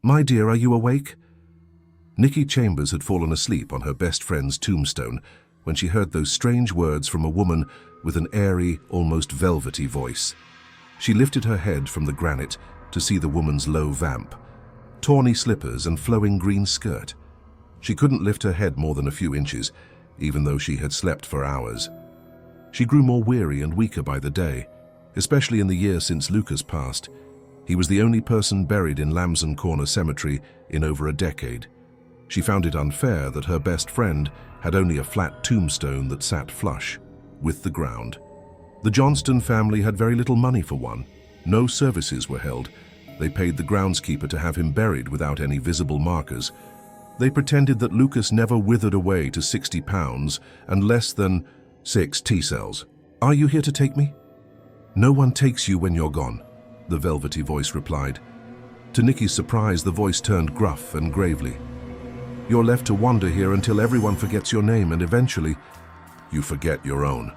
My dear, are you awake? Nikki Chambers had fallen asleep on her best friend's tombstone when she heard those strange words from a woman with an airy, almost velvety voice. She lifted her head from the granite to see the woman's low vamp, tawny slippers and flowing green skirt. She couldn't lift her head more than a few inches, even though she had slept for hours. She grew more weary and weaker by the day, especially in the year since Lucas passed. He was the only person buried in Lamson Corner Cemetery in over a decade. She found it unfair that her best friend had only a flat tombstone that sat flush with the ground. The Johnston family had very little money for one. No services were held. They paid the groundskeeper to have him buried without any visible markers. They pretended that Lucas never withered away to 60 pounds and less than 6 T-cells. Are you here to take me? No one takes you when you're gone, the velvety voice replied. To Nikki's surprise, the voice turned gruff and gravely. You're left to wander here until everyone forgets your name, and eventually, you forget your own.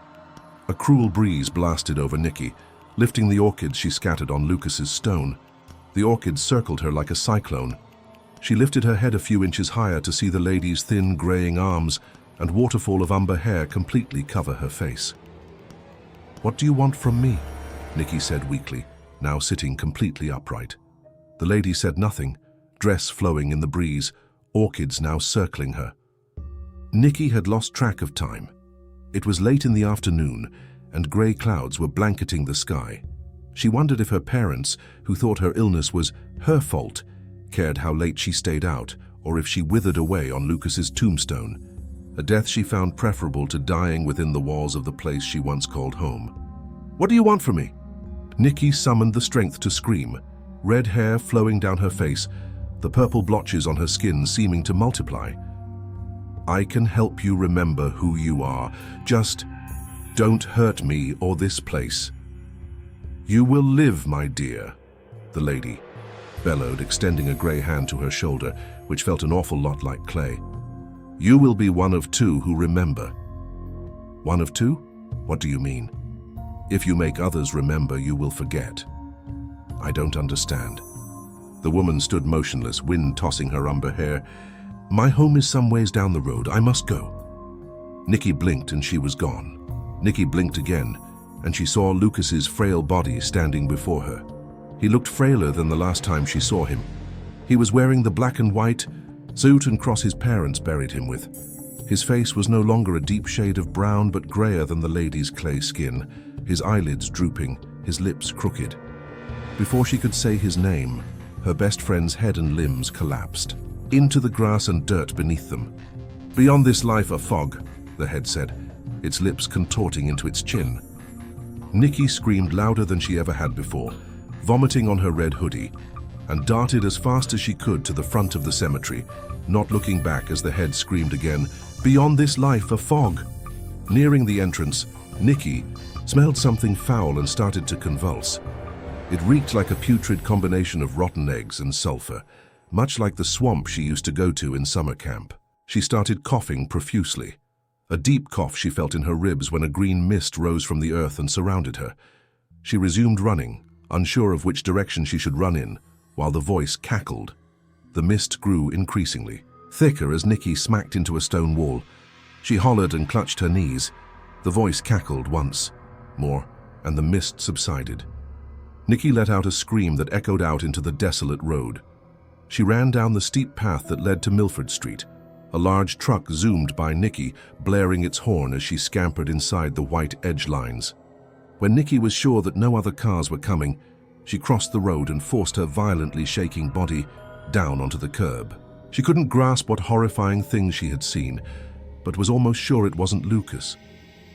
A cruel breeze blasted over Nikki, lifting the orchids she scattered on Lucas's stone. The orchids circled her like a cyclone. She lifted her head a few inches higher to see the lady's thin, graying arms and waterfall of umber hair completely cover her face. What do you want from me? Nikki said weakly, now sitting completely upright. The lady said nothing, dress flowing in the breeze, orchids now circling her. Nikki had lost track of time. It was late in the afternoon, and grey clouds were blanketing the sky. She wondered if her parents, who thought her illness was her fault, cared how late she stayed out, or if she withered away on Lucas's tombstone, a death she found preferable to dying within the walls of the place she once called home. What do you want from me? Nikki summoned the strength to scream, red hair flowing down her face, the purple blotches on her skin seeming to multiply. I can help you remember who you are. Just don't hurt me or this place. You will live, my dear, the lady bellowed, extending a grey hand to her shoulder, which felt an awful lot like clay. You will be one of two who remember. One of two? What do you mean? If you make others remember, you will forget. I don't understand. The woman stood motionless, wind tossing her umber hair. My home is some ways down the road. I must go. Nikki blinked and she was gone. Nikki blinked again, and she saw Lucas's frail body standing before her. He looked frailer than the last time she saw him. He was wearing the black and white suit and cross his parents buried him with. His face was no longer a deep shade of brown, but grayer than the lady's clay skin, his eyelids drooping, his lips crooked. Before she could say his name, her best friend's head and limbs collapsed into the grass and dirt beneath them. Beyond this life a fog, the head said, its lips contorting into its chin. Nikki screamed louder than she ever had before, vomiting on her red hoodie, and darted as fast as she could to the front of the cemetery, not looking back as the head screamed again, beyond this life a fog. Nearing the entrance, Nikki smelled something foul and started to convulse. It reeked like a putrid combination of rotten eggs and sulfur, much like the swamp she used to go to in summer camp. She started coughing profusely. A deep cough she felt in her ribs when a green mist rose from the earth and surrounded her. She resumed running, unsure of which direction she should run in, while the voice cackled. The mist grew increasingly, thicker as Nikki smacked into a stone wall. She hollered and clutched her knees. The voice cackled once more, and the mist subsided. Nikki let out a scream that echoed out into the desolate road. She ran down the steep path that led to Milford Street. A large truck zoomed by Nikki, blaring its horn as she scampered inside the white edge lines. When Nikki was sure that no other cars were coming, she crossed the road and forced her violently shaking body down onto the curb. She couldn't grasp what horrifying thing she had seen, but was almost sure it wasn't Lucas.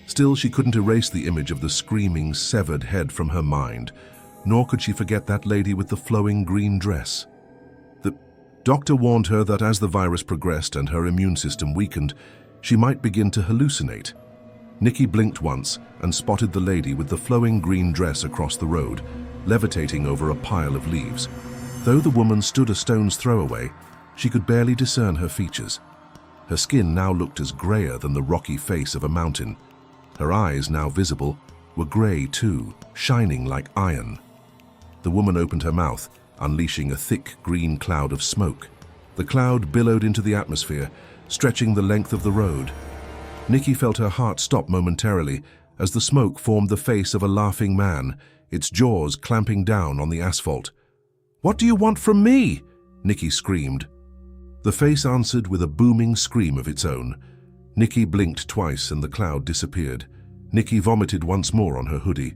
Still, she couldn't erase the image of the screaming, severed head from her mind, nor could she forget that lady with the flowing green dress. The doctor warned her that as the virus progressed and her immune system weakened, she might begin to hallucinate. Nikki blinked once and spotted the lady with the flowing green dress across the road, levitating over a pile of leaves. Though the woman stood a stone's throw away, she could barely discern her features. Her skin now looked as grayer than the rocky face of a mountain. Her eyes, now visible, were grey too, shining like iron. The woman opened her mouth, unleashing a thick green cloud of smoke. The cloud billowed into the atmosphere, stretching the length of the road. Nikki felt her heart stop momentarily as the smoke formed the face of a laughing man, its jaws clamping down on the asphalt. "What do you want from me?" Nikki screamed. The face answered with a booming scream of its own. Nikki blinked twice and the cloud disappeared. Nikki vomited once more on her hoodie.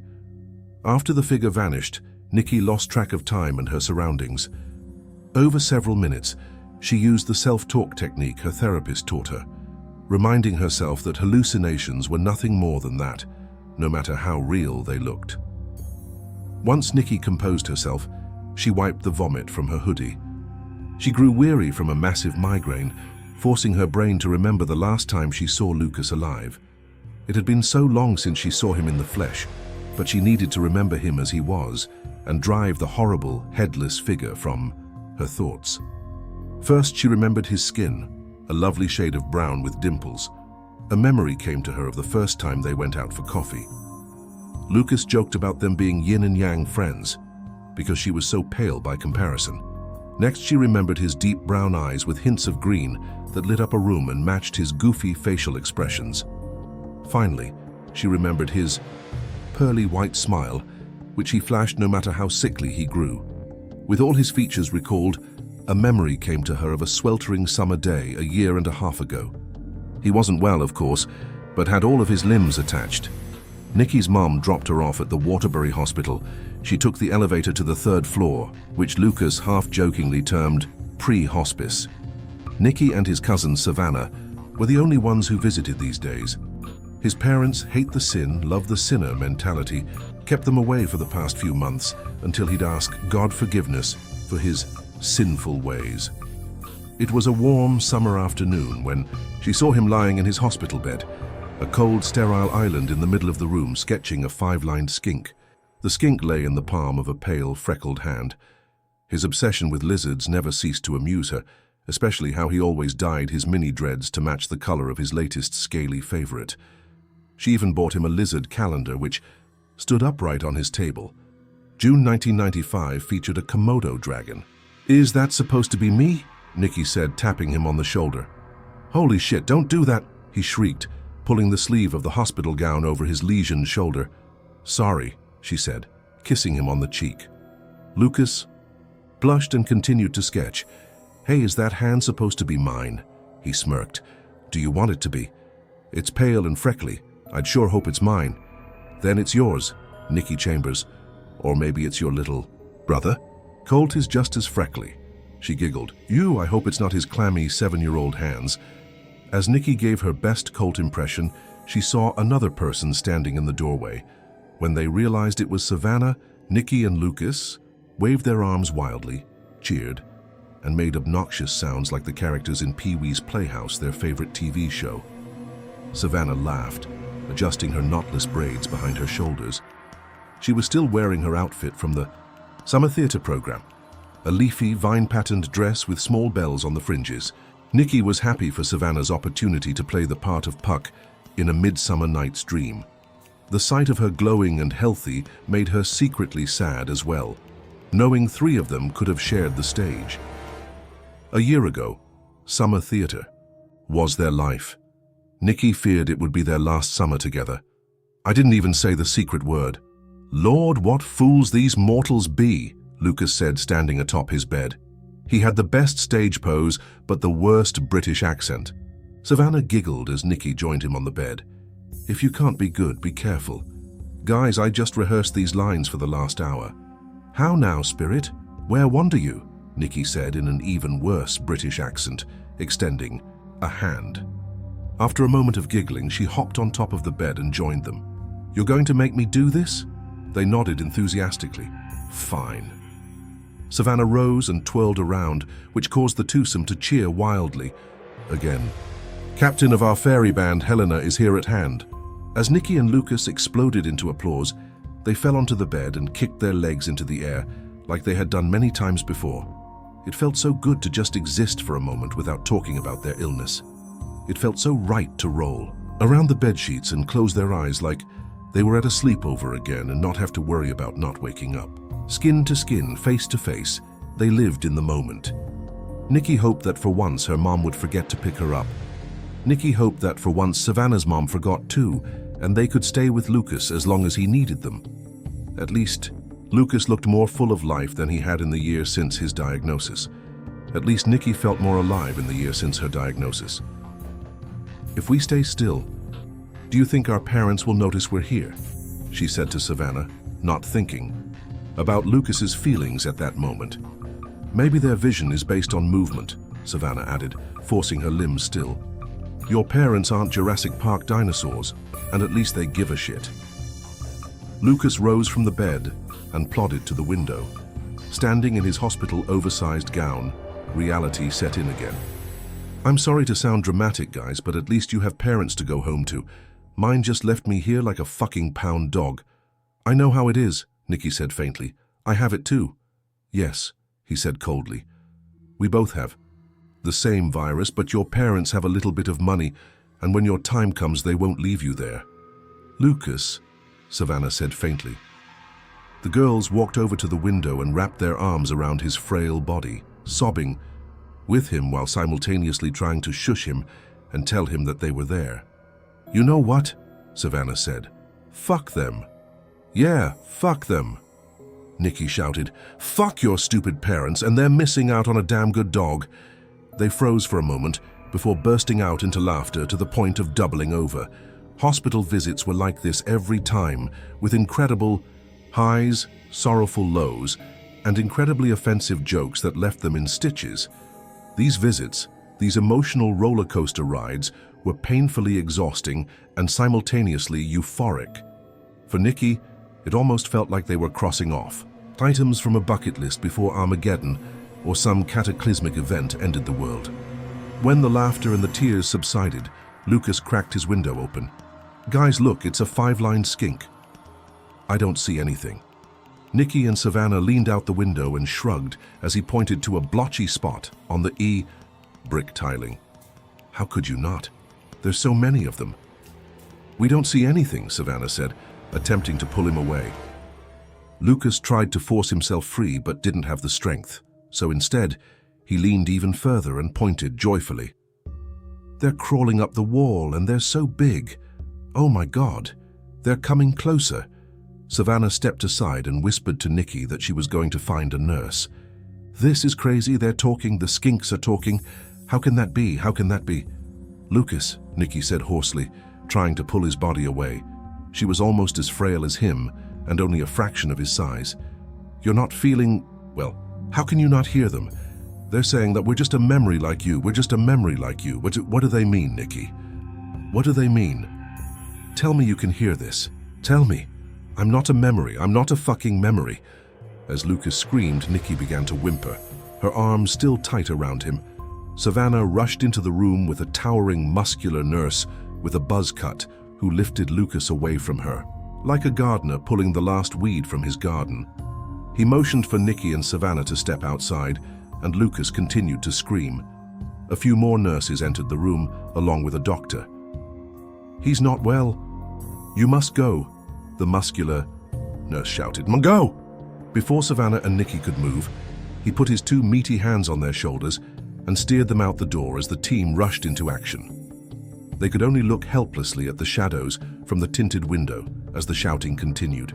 After the figure vanished, Nikki lost track of time and her surroundings. Over several minutes, she used the self-talk technique her therapist taught her, reminding herself that hallucinations were nothing more than that, no matter how real they looked. Once Nikki composed herself, she wiped the vomit from her hoodie. She grew weary from a massive migraine, forcing her brain to remember the last time she saw Lucas alive. It had been so long since she saw him in the flesh, but she needed to remember him as he was and drive the horrible, headless figure from her thoughts. First, she remembered his skin, a lovely shade of brown with dimples. A memory came to her of the first time they went out for coffee. Lucas joked about them being yin and yang friends, because she was so pale by comparison. Next, she remembered his deep brown eyes with hints of green that lit up a room and matched his goofy facial expressions. Finally, she remembered his pearly white smile, which he flashed no matter how sickly he grew. With all his features recalled, a memory came to her of a sweltering summer day a year and a half ago. He wasn't well, of course, but had all of his limbs attached. Nikki's mom dropped her off at the Waterbury Hospital. She took the elevator to the 3rd floor, which Lucas half-jokingly termed pre-hospice. Nikki and his cousin Savannah were the only ones who visited these days. His parents' hate the sin, love the sinner mentality kept them away for the past few months until he'd ask God forgiveness for his sinful ways. It was a warm summer afternoon when she saw him lying in his hospital bed, a cold, sterile island in the middle of the room sketching a 5-lined skink. The skink lay in the palm of a pale, freckled hand. His obsession with lizards never ceased to amuse her, especially how he always dyed his mini dreads to match the color of his latest scaly favorite. She even bought him a lizard calendar, which stood upright on his table. June 1995 featured a Komodo dragon. "Is that supposed to be me?" Nikki said, tapping him on the shoulder. "Holy shit, don't do that," he shrieked, pulling the sleeve of the hospital gown over his lesioned shoulder. "Sorry," she said, kissing him on the cheek. Lucas blushed and continued to sketch. "Hey, is that hand supposed to be mine?" He smirked. "Do you want it to be? It's pale and freckly. I'd sure hope it's mine." "Then it's yours, Nikki Chambers. Or maybe it's your little brother. Colt is just as freckly." She giggled. "I hope it's not his clammy 7-year-old hands." As Nikki gave her best Colt impression, she saw another person standing in the doorway. When they realized it was Savannah, Nikki and Lucas waved their arms wildly, cheered, and made obnoxious sounds like the characters in Pee-wee's Playhouse, their favorite TV show. Savannah laughed, adjusting her knotless braids behind her shoulders. She was still wearing her outfit from the summer theater program, a leafy, vine-patterned dress with small bells on the fringes. Nikki was happy for Savannah's opportunity to play the part of Puck in A Midsummer Night's Dream. The sight of her glowing and healthy made her secretly sad as well, knowing 3 of them could have shared the stage. A year ago, summer theater was their life. Nikki feared it would be their last summer together. "I didn't even say the secret word." "Lord, what fools these mortals be," Lucas said, standing atop his bed. He had the best stage pose, but the worst British accent. Savannah giggled as Nikki joined him on the bed. "If you can't be good, be careful. Guys, I just rehearsed these lines for the last hour." "How now, Spirit? Where wander you?" Nikki said in an even worse British accent, extending a hand. After a moment of giggling, she hopped on top of the bed and joined them. "You're going to make me do this?" They nodded enthusiastically. "Fine." Savannah rose and twirled around, which caused the twosome to cheer wildly. Again. "Captain of our fairy band, Helena, is here at hand." As Nikki and Lucas exploded into applause, they fell onto the bed and kicked their legs into the air, like they had done many times before. It felt so good to just exist for a moment without talking about their illness. It felt so right to roll around the bedsheets and close their eyes like they were at a sleepover again and not have to worry about not waking up. Skin to skin, face to face, They lived in the moment. Nikki hoped that for once her mom would forget to pick her up. Nikki hoped that for once Savannah's mom forgot too, and they could stay with Lucas as long as he needed them. At least, Lucas looked more full of life than he had in the year since his diagnosis. At least Nikki felt more alive in the year since her diagnosis. "If we stay still, do you think our parents will notice we're here?" she said to Savannah, not thinking about Lucas's feelings at that moment. "Maybe their vision is based on movement," Savannah added, forcing her limbs still. "Your parents aren't Jurassic Park dinosaurs, and at least they give a shit." Lucas rose from the bed and plodded to the window. Standing in his hospital oversized gown, reality set in again. "I'm sorry to sound dramatic, guys, but at least you have parents to go home to. Mine just left me here like a fucking pound dog." "I know how it is," Nikki said faintly. "I have it too." "Yes," he said coldly. "We both have the same virus, but your parents have a little bit of money, and when your time comes, they won't leave you there." "Lucas," Savannah said faintly. The girls walked over to the window and wrapped their arms around his frail body, sobbing with him while simultaneously trying to shush him and tell him that they were there. "You know what?" Savannah said. "Fuck them." "Yeah, fuck them," Nikki shouted. "Fuck your stupid parents, and they're missing out on a damn good dog." They froze for a moment before bursting out into laughter to the point of doubling over. Hospital visits were like this every time, with incredible highs, sorrowful lows, and incredibly offensive jokes that left them in stitches. These visits, these emotional roller coaster rides, were painfully exhausting and simultaneously euphoric. For Nikki, it almost felt like they were crossing off items from a bucket list before Armageddon or some cataclysmic event ended the world. When the laughter and the tears subsided, Lucas cracked his window open. "Guys, look, it's a 5-line skink." "I don't see anything." Nikki and Savannah leaned out the window and shrugged as he pointed to a blotchy spot on the brick tiling. "How could you not? There's so many of them." "We don't see anything," Savannah said, attempting to pull him away. Lucas tried to force himself free but didn't have the strength, so instead, he leaned even further and pointed joyfully. "They're crawling up the wall and they're so big. Oh my God, they're coming closer." Savannah stepped aside and whispered to Nikki that she was going to find a nurse. "This is crazy, they're talking, the skinks are talking. How can that be? How can that be?" "Lucas," Nikki said hoarsely, trying to pull his body away. She was almost as frail as him and only a fraction of his size. "You're not feeling, well, how can you not hear them? They're saying that we're just a memory like you, we're just a memory like you. What do they mean, Nikki? What do they mean? Tell me you can hear this. Tell me. I'm not a memory, I'm not a fucking memory." As Lucas screamed, Nikki began to whimper, her arms still tight around him. Savannah rushed into the room with a towering, muscular nurse with a buzz cut who lifted Lucas away from her, like a gardener pulling the last weed from his garden. He motioned for Nikki and Savannah to step outside, and Lucas continued to scream. A few more nurses entered the room, along with a doctor. "He's not well. You must go," the muscular nurse shouted. "Go!" Before Savannah and Nikki could move, he put his 2 meaty hands on their shoulders and steered them out the door as the team rushed into action. They could only look helplessly at the shadows from the tinted window as the shouting continued.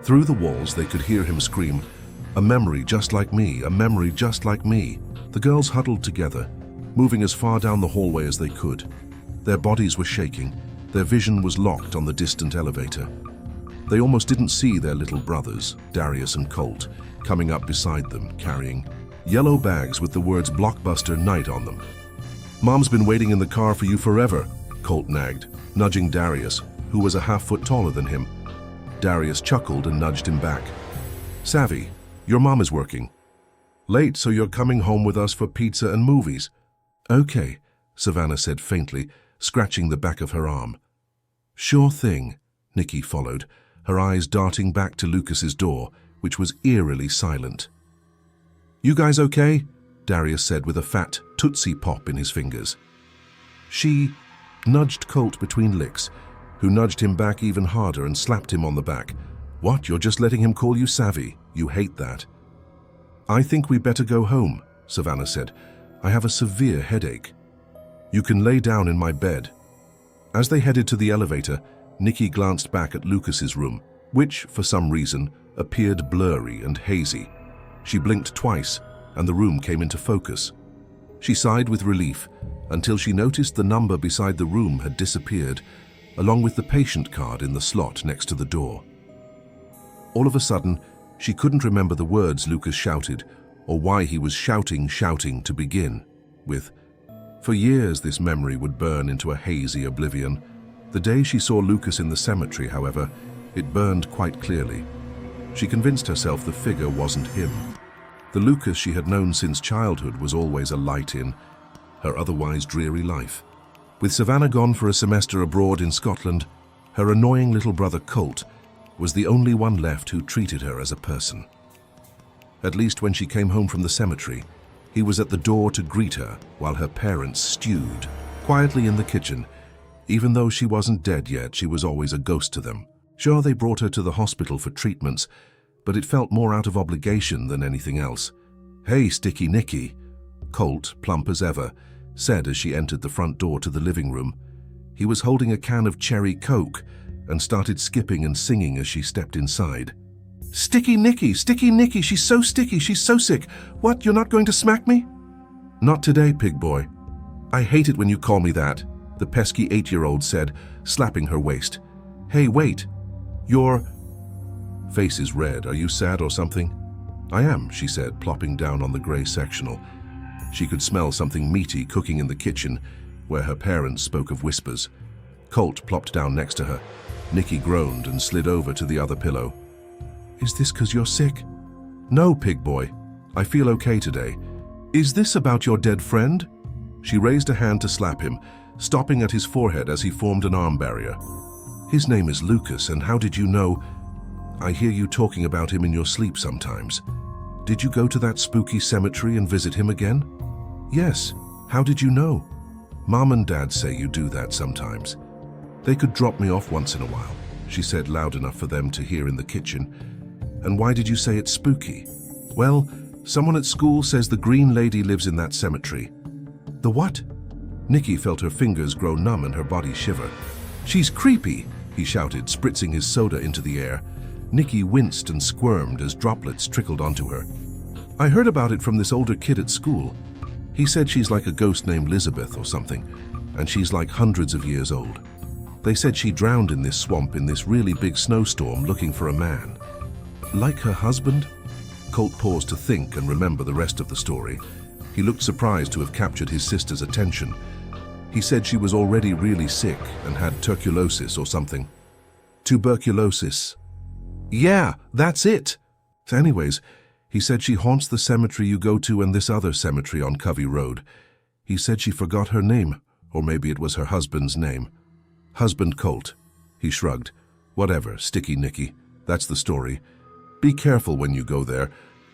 Through the walls, they could hear him scream, "A memory just like me, a memory just like me." The girls huddled together, moving as far down the hallway as they could. Their bodies were shaking, their vision was locked on the distant elevator. They almost didn't see their little brothers, Darius and Colt, coming up beside them, carrying yellow bags with the words Blockbuster Night on them. "Mom's been waiting in the car for you forever," Colt nagged, nudging Darius, who was a half-foot taller than him. Darius chuckled and nudged him back. "Savvy, your mom is working late, so you're coming home with us for pizza and movies." "Okay," Savannah said faintly, scratching the back of her arm. "Sure thing," Nikki followed, her eyes darting back to Lucas's door, which was eerily silent. "You guys okay?" Darius said with a fat Tootsie Pop in his fingers. She nudged Colt between licks, who nudged him back even harder and slapped him on the back. "What, you're just letting him call you Savvy? You hate that." "I think we better go home," Savannah said. "I have a severe headache." "You can lay down in my bed." As they headed to the elevator, Nikki glanced back at Lucas's room, which, for some reason, appeared blurry and hazy. She blinked twice, and the room came into focus. She sighed with relief until she noticed the number beside the room had disappeared, along with the patient card in the slot next to the door. All of a sudden, she couldn't remember the words Lucas shouted, or why he was shouting to begin with. For years, this memory would burn into a hazy oblivion. The day she saw Lucas in the cemetery, however, it burned quite clearly. She convinced herself the figure wasn't him. The Lucas she had known since childhood was always a light in her otherwise dreary life. With Savannah gone for a semester abroad in Scotland, her annoying little brother Colt was the only one left who treated her as a person. At least when she came home from the cemetery, he was at the door to greet her while her parents stewed quietly in the kitchen. Even though she wasn't dead yet, she was always a ghost to them. Sure, they brought her to the hospital for treatments, but it felt more out of obligation than anything else. "Hey, Sticky Nicky," Colt, plump as ever, said as she entered the front door to the living room. He was holding a can of cherry Coke and started skipping and singing as she stepped inside. Sticky Nicky, she's so sticky, she's so sick. What, you're not going to smack me?" "Not today, pig boy. I hate it when you call me that," the pesky 8-year-old said, slapping her waist. "Hey, wait. Your face is red. Are you sad or something?" "I am," she said, plopping down on the gray sectional. She could smell something meaty cooking in the kitchen, where her parents spoke of whispers. Colt plopped down next to her. Nicky groaned and slid over to the other pillow. "Is this 'cause you're sick?" "No, pig boy. I feel okay today." "Is this about your dead friend?" She raised a hand to slap him, stopping at his forehead as he formed an arm barrier. "His name is Lucas, and how did you know? I hear you talking about him in your sleep sometimes. Did you go to that spooky cemetery and visit him again?" "Yes. How did you know?" "Mom and Dad say you do that sometimes. They could drop me off once in a while," she said loud enough for them to hear in the kitchen. "And why did you say it's spooky?" "Well, someone at school says the Green Lady lives in that cemetery." "The what?" Nicky felt her fingers grow numb and her body shiver. "She's creepy," he shouted, spritzing his soda into the air. Nicky winced and squirmed as droplets trickled onto her. "I heard about it from this older kid at school. He said she's like a ghost named Elizabeth or something, and she's like hundreds of years old. They said she drowned in this swamp in this really big snowstorm looking for a man." "Like her husband?" Colt paused to think and remember the rest of the story. He looked surprised to have captured his sister's attention. He said she was already really sick and had tuberculosis or something. "Tuberculosis. Yeah, that's it. Anyways, he said she haunts the cemetery you go to and this other cemetery on Covey Road. He said she forgot her name, or maybe it was her husband's name." "Husband Colt." He shrugged. "Whatever, Sticky Nicky. That's the story. Be careful when you go there."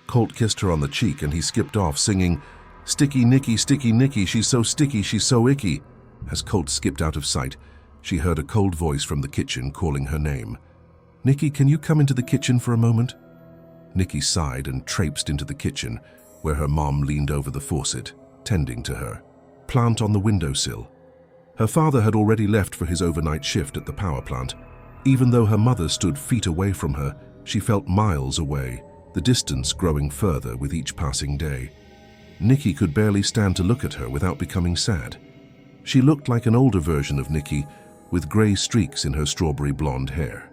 Colt kissed her on the cheek and he skipped off singing, Sticky Nicky, she's so sticky, she's so icky." As Colt skipped out of sight, she heard a cold voice from the kitchen calling her name. "Nicky, can you come into the kitchen for a moment?" Nicky sighed and traipsed into the kitchen, where her mom leaned over the faucet, tending to her. Plant on the windowsill. Her father had already left for his overnight shift at the power plant. Even though her mother stood feet away from her, she felt miles away, the distance growing further with each passing day. Nicky could barely stand to look at her without becoming sad. She looked like an older version of Nicky, with gray streaks in her strawberry blonde hair.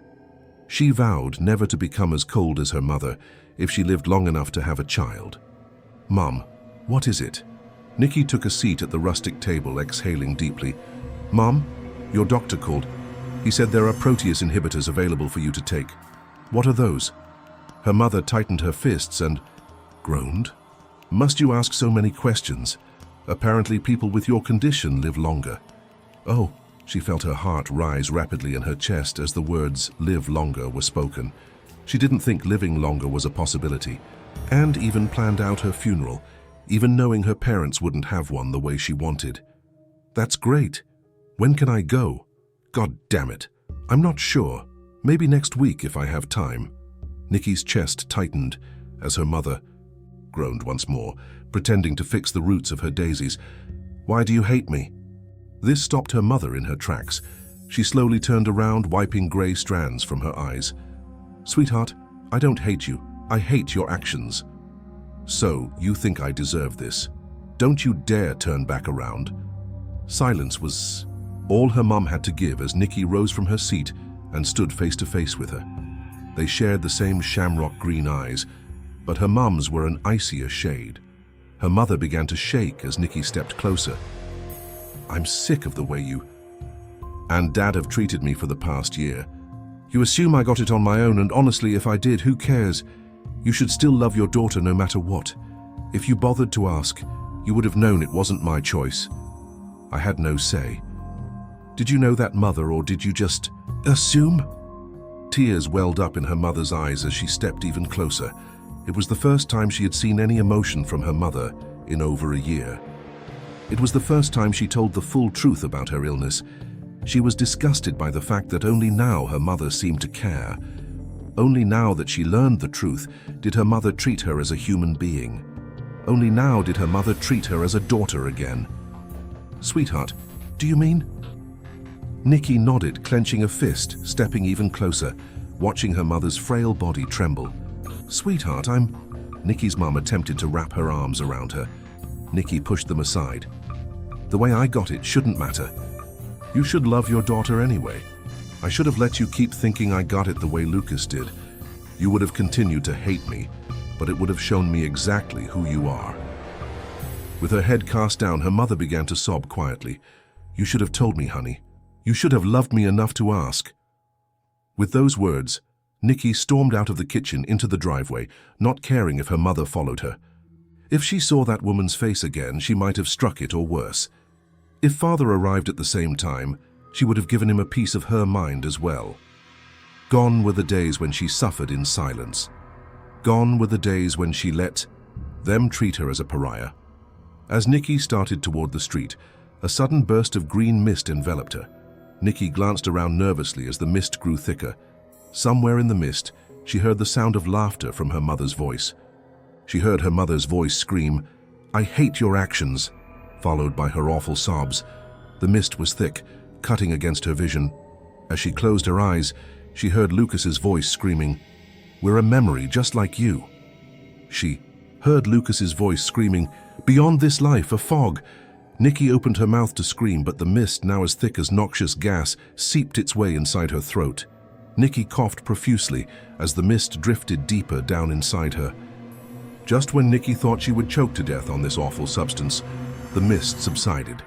She vowed never to become as cold as her mother if she lived long enough to have a child. "Mom, what is it?" Nicky took a seat at the rustic table, exhaling deeply. "Mom, your doctor called. He said there are Proteus inhibitors available for you to take." "What are those?" Her mother tightened her fists and groaned. "Must you ask so many questions? Apparently people with your condition live longer." "Oh," she felt her heart rise rapidly in her chest as the words "live longer" were spoken. She didn't think living longer was a possibility, and even planned out her funeral, even knowing her parents wouldn't have one the way she wanted. "That's great. When can I go?" "God damn it. I'm not sure. Maybe next week if I have time." Nicky's chest tightened as her mother groaned once more, pretending to fix the roots of her daisies. "Why do you hate me?" This stopped her mother in her tracks. She slowly turned around, wiping grey strands from her eyes. "Sweetheart, I don't hate you. I hate your actions." "So, you think I deserve this? Don't you dare turn back around." Silence was all her mum had to give as Nikki rose from her seat and stood face to face with her. They shared the same shamrock green eyes, but her mum's were an icier shade. Her mother began to shake as Nikki stepped closer. "I'm sick of the way you and Dad have treated me for the past year. You assume I got it on my own, and honestly, if I did, who cares? You should still love your daughter no matter what. If you bothered to ask, you would have known it wasn't my choice. I had no say. Did you know that, Mother, or did you just assume?" Tears welled up in her mother's eyes as she stepped even closer. It was the first time she had seen any emotion from her mother in over a year. It was the first time she told the full truth about her illness. She was disgusted by the fact that only now her mother seemed to care. Only now that she learned the truth did her mother treat her as a human being. Only now did her mother treat her as a daughter again. "Sweetheart, do you mean?" Nikki nodded, clenching a fist, stepping even closer, watching her mother's frail body tremble. "Sweetheart, Nikki's mum attempted to wrap her arms around her. Nikki pushed them aside. "The way I got it shouldn't matter. You should love your daughter anyway. I should have let you keep thinking I got it the way Lucas did. You would have continued to hate me, but it would have shown me exactly who you are." With her head cast down, her mother began to sob quietly. "You should have told me, honey. You should have loved me enough to ask." With those words, Nikki stormed out of the kitchen into the driveway, not caring if her mother followed her. If she saw that woman's face again, she might have struck it or worse. If Father arrived at the same time, she would have given him a piece of her mind as well. Gone were the days when she suffered in silence. Gone were the days when she let them treat her as a pariah. As Nikki started toward the street, a sudden burst of green mist enveloped her. Nikki glanced around nervously as the mist grew thicker. Somewhere in the mist, she heard the sound of laughter from her mother's voice. She heard her mother's voice scream, "I hate your actions," followed by her awful sobs. The mist was thick, cutting against her vision. As she closed her eyes, she heard Lucas's voice screaming, "We're a memory just like you." She heard Lucas's voice screaming, "Beyond this life, a fog." Nikki opened her mouth to scream, but the mist, now as thick as noxious gas, seeped its way inside her throat. Nikki coughed profusely as the mist drifted deeper down inside her. Just when Nikki thought she would choke to death on this awful substance, the mist subsided.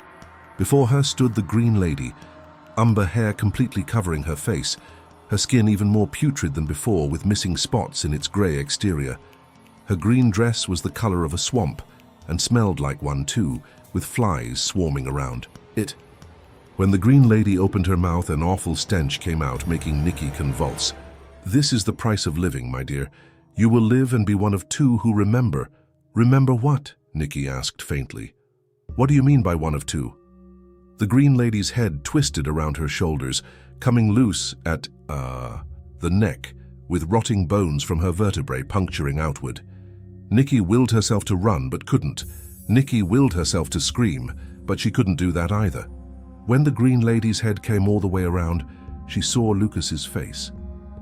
Before her stood the Green Lady, umber hair completely covering her face, her skin even more putrid than before with missing spots in its grey exterior. Her green dress was the color of a swamp and smelled like one too, with flies swarming around it. When the Green Lady opened her mouth, an awful stench came out, making Nikki convulse. "This is the price of living, my dear. You will live and be one of two who remember." "Remember what?" Nikki asked faintly. "What do you mean by one of two?" The Green Lady's head twisted around her shoulders, coming loose at, the neck, with rotting bones from her vertebrae puncturing outward. Nikki willed herself to run, but couldn't. Nikki willed herself to scream, but she couldn't do that either. When the Green Lady's head came all the way around, she saw Lucas's face.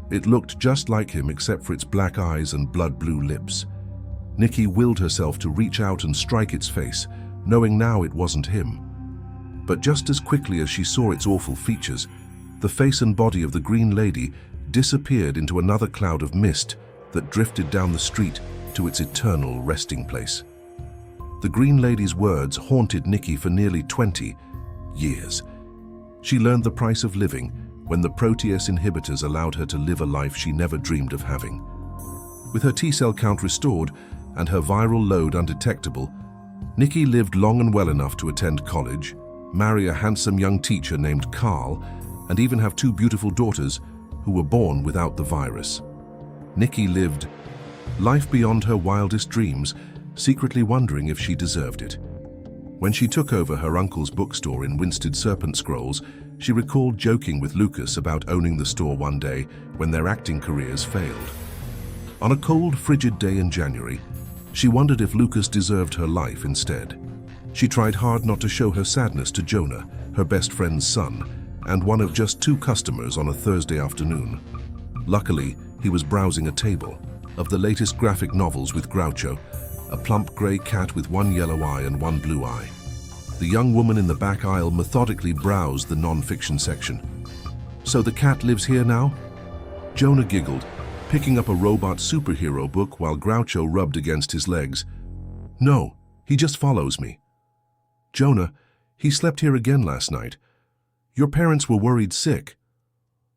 It looked just like him except for its black eyes and blood-blue lips. Nikki willed herself to reach out and strike its face, knowing now it wasn't him. But just as quickly as she saw its awful features, the face and body of the Green Lady disappeared into another cloud of mist that drifted down the street to its eternal resting place. The Green Lady's words haunted Nikki for nearly 20 years. She learned the price of living when the Proteus inhibitors allowed her to live a life she never dreamed of having. With her T-cell count restored and her viral load undetectable, Nikki lived long and well enough to attend college, marry a handsome young teacher named Carl, and even have two beautiful daughters who were born without the virus. Nikki lived life beyond her wildest dreams, secretly wondering if she deserved it. When she took over her uncle's bookstore in Winsted Serpent Scrolls, she recalled joking with Lucas about owning the store one day when their acting careers failed. On a cold, frigid day in January, She wondered if Lucas deserved her life instead. She tried hard not to show her sadness to Jonah, her best friend's son, and one of just 2 customers on a Thursday afternoon. Luckily, he was browsing a table of the latest graphic novels with Groucho, a plump grey cat with 1 yellow eye and 1 blue eye. The young woman in the back aisle methodically browsed the non-fiction section. "So the cat lives here now?" Jonah giggled, picking up a robot superhero book while Groucho rubbed against his legs. "No, he just follows me." "Jonah, he slept here again last night. Your parents were worried sick."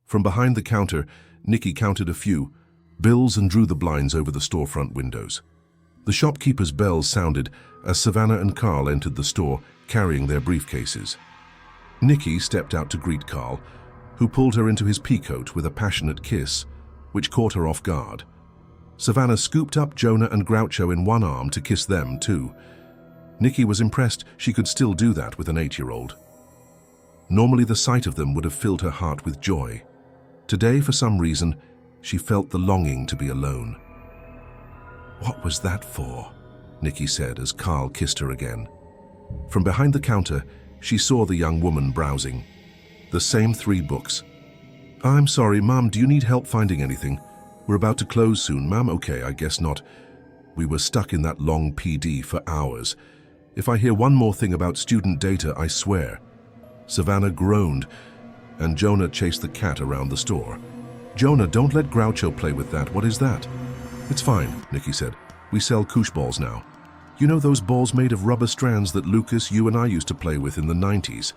From behind the counter, Nikki counted a few bills and drew the blinds over the storefront windows. The shopkeeper's bells sounded as Savannah and Carl entered the store, carrying their briefcases. Nikki stepped out to greet Carl, who pulled her into his peacoat with a passionate kiss, which caught her off guard. Savannah scooped up Jonah and Groucho in one arm to kiss them too. Nikki was impressed she could still do that with an 8-year-old. Normally the sight of them would have filled her heart with joy. Today, for some reason, she felt the longing to be alone. "What was that for?" Nikki said as Carl kissed her again. From behind the counter, she saw the young woman browsing. The same 3 books. "I'm sorry, Mom, do you need help finding anything? We're about to close soon, Mom." "Okay, I guess not. We were stuck in that long PD for hours. If I hear one more thing about student data, I swear." Savannah groaned, and Jonah chased the cat around the store. "Jonah, don't let Groucho play with that. What is that?" "It's fine," Nikki said. "We sell koosh balls now. You know those balls made of rubber strands that Lucas, you and I used to play with in the 90s?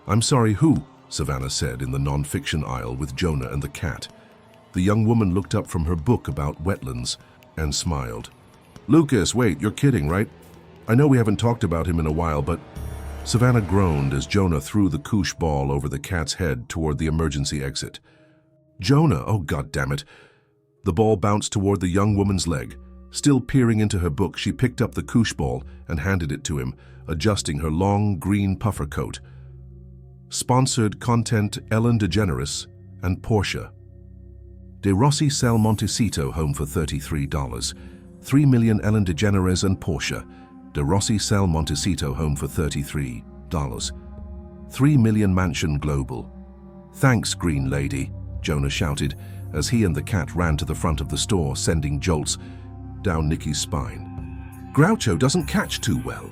"I'm sorry, who?" Savannah said in the non-fiction aisle with Jonah and the cat. The young woman looked up from her book about wetlands and smiled. "Lucas, wait, you're kidding, right? I know we haven't talked about him in a while, but..." Savannah groaned as Jonah threw the koosh ball over the cat's head toward the emergency exit. "Jonah, oh god damn it." The ball bounced toward the young woman's leg. Still peering into her book, she picked up the koosh ball and handed it to him, adjusting her long green puffer coat. Sponsored content: Ellen DeGeneres and Portia. De Rossi sell Montecito home for $33. 3 million Ellen DeGeneres and Portia. De Rossi sell Montecito home for $33. 3 million mansion global. "Thanks, Green Lady," Jonah shouted as he and the cat ran to the front of the store, sending jolts down Nikki's spine. "Groucho doesn't catch too well."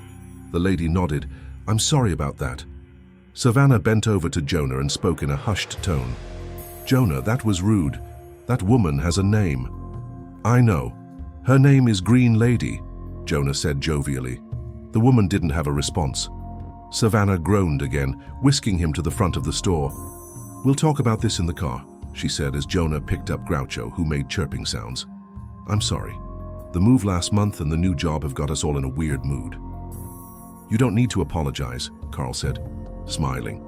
The lady nodded. "I'm sorry about that." Savannah bent over to Jonah and spoke in a hushed tone. "Jonah, that was rude. That woman has a name." "I know. Her name is Green Lady," Jonah said jovially. The woman didn't have a response. Savannah groaned again, whisking him to the front of the store. "We'll talk about this in the car," she said as Jonah picked up Groucho, who made chirping sounds. "I'm sorry. The move last month and the new job have got us all in a weird mood." "You don't need to apologize," Carl said, smiling.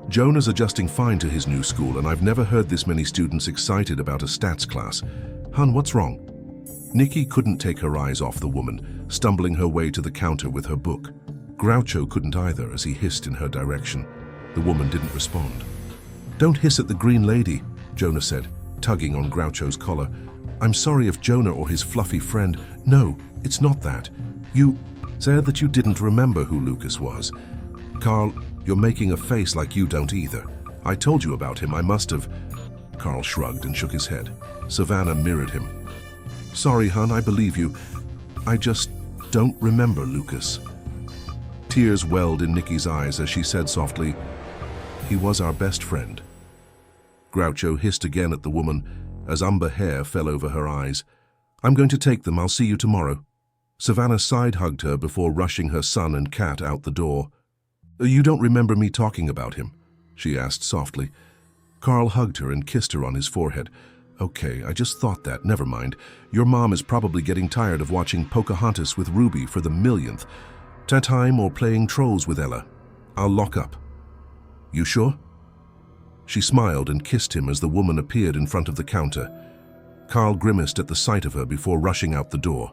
"Jonah's adjusting fine to his new school, and I've never heard this many students excited about a stats class. Hun, what's wrong?" Nikki couldn't take her eyes off the woman, stumbling her way to the counter with her book. Groucho couldn't either as he hissed in her direction. The woman didn't respond. "Don't hiss at the Green Lady," Jonah said, tugging on Groucho's collar. "I'm sorry if Jonah or his fluffy friend..." "No, it's not that. You said that you didn't remember who Lucas was." "Carl, you're making a face like you don't either. I told you about him, I must have..." Carl shrugged and shook his head. Savannah mirrored him. "Sorry, hun, I believe you. I just don't remember Lucas." Tears welled in Nikki's eyes as she said softly, "He was our best friend." Groucho hissed again at the woman as umber hair fell over her eyes. "I'm going to take them. I'll see you tomorrow." Savannah side-hugged her before rushing her son and cat out the door. "You don't remember me talking about him?" she asked softly. Carl hugged her and kissed her on his forehead. "Okay, I just thought that. Never mind. Your mom is probably getting tired of watching Pocahontas with Ruby for the millionth time or playing trolls with Ella. I'll lock up." "You sure?" She smiled and kissed him as the woman appeared in front of the counter. Carl grimaced at the sight of her before rushing out the door.